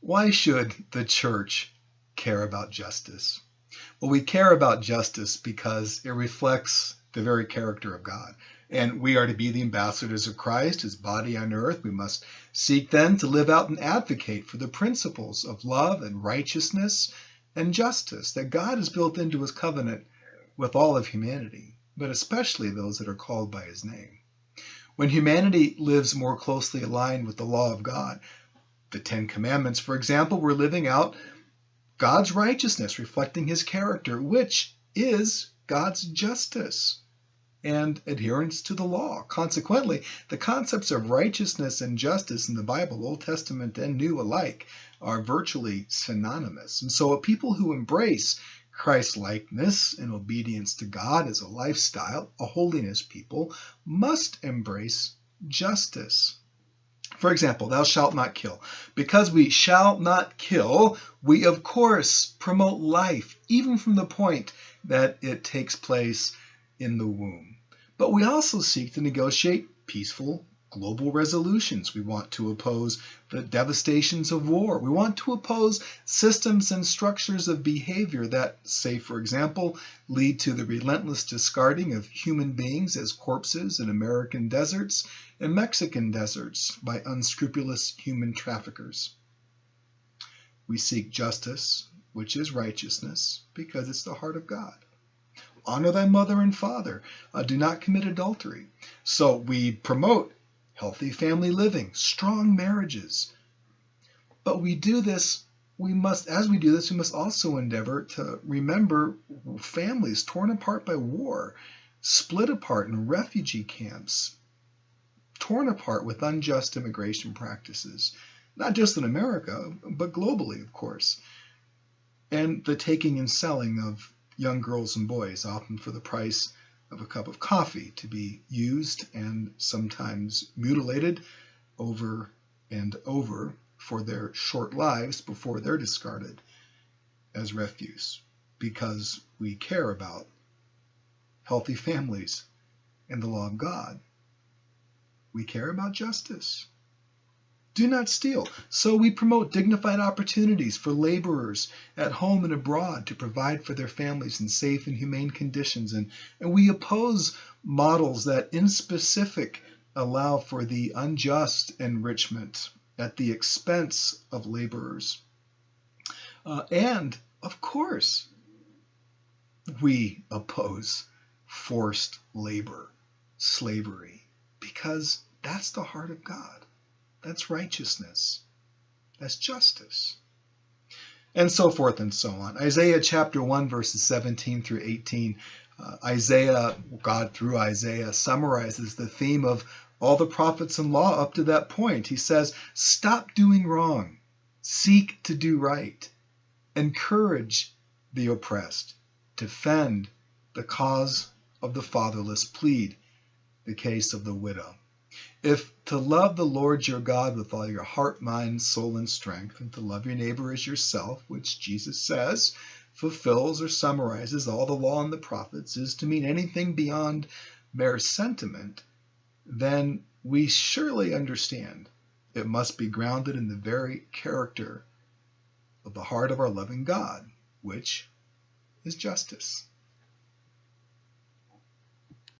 Why should the church care about justice? Well, we care about justice because it reflects the very character of God. And we are to be the ambassadors of Christ, his body on earth. We must seek then to live out and advocate for the principles of love and righteousness and justice that God has built into his covenant with all of humanity, but especially those that are called by his name. When humanity lives more closely aligned with the law of God, the Ten Commandments, for example, we're living out God's righteousness, reflecting his character, which is God's justice and adherence to the law. Consequently, the concepts of righteousness and justice in the Bible, Old Testament and New alike, are virtually synonymous. And so a people who embrace Christ-likeness and obedience to God as a lifestyle, a holiness people, must embrace justice. For example, thou shalt not kill. Because we shall not kill, we of course promote life, even from the point that it takes place in the womb. But we also seek to negotiate peaceful global resolutions. We want to oppose the devastations of war. We want to oppose systems and structures of behavior that, say, for example, lead to the relentless discarding of human beings as corpses in American deserts and Mexican deserts by unscrupulous human traffickers. We seek justice, which is righteousness, because it's the heart of God. Honor thy mother and father. Do not commit adultery. So we promote healthy family living, strong marriages. But we do this, as we do this, we must also endeavor to remember families torn apart by war, split apart in refugee camps, torn apart with unjust immigration practices, not just in America, but globally, of course, and the taking and selling of young girls and boys, often for the price of a cup of coffee, to be used and sometimes mutilated over and over for their short lives before they're discarded as refuse, because we care about healthy families and the law of God. We care about justice. Do not steal. So we promote dignified opportunities for laborers at home and abroad to provide for their families in safe and humane conditions. And we oppose models that in specific allow for the unjust enrichment at the expense of laborers. And, of course, we oppose forced labor, slavery, because that's the heart of God. That's righteousness. That's justice. And so forth and so on. Isaiah chapter 1, verses 17 through 18. God through Isaiah summarizes the theme of all the prophets and law up to that point. He says, stop doing wrong. Seek to do right. Encourage the oppressed. Defend the cause of the fatherless. Plead the case of the widow. If to love the Lord your God with all your heart, mind, soul, and strength, and to love your neighbor as yourself, which Jesus says fulfills or summarizes all the law and the prophets, is to mean anything beyond mere sentiment, then we surely understand it must be grounded in the very character of the heart of our loving God, which is justice.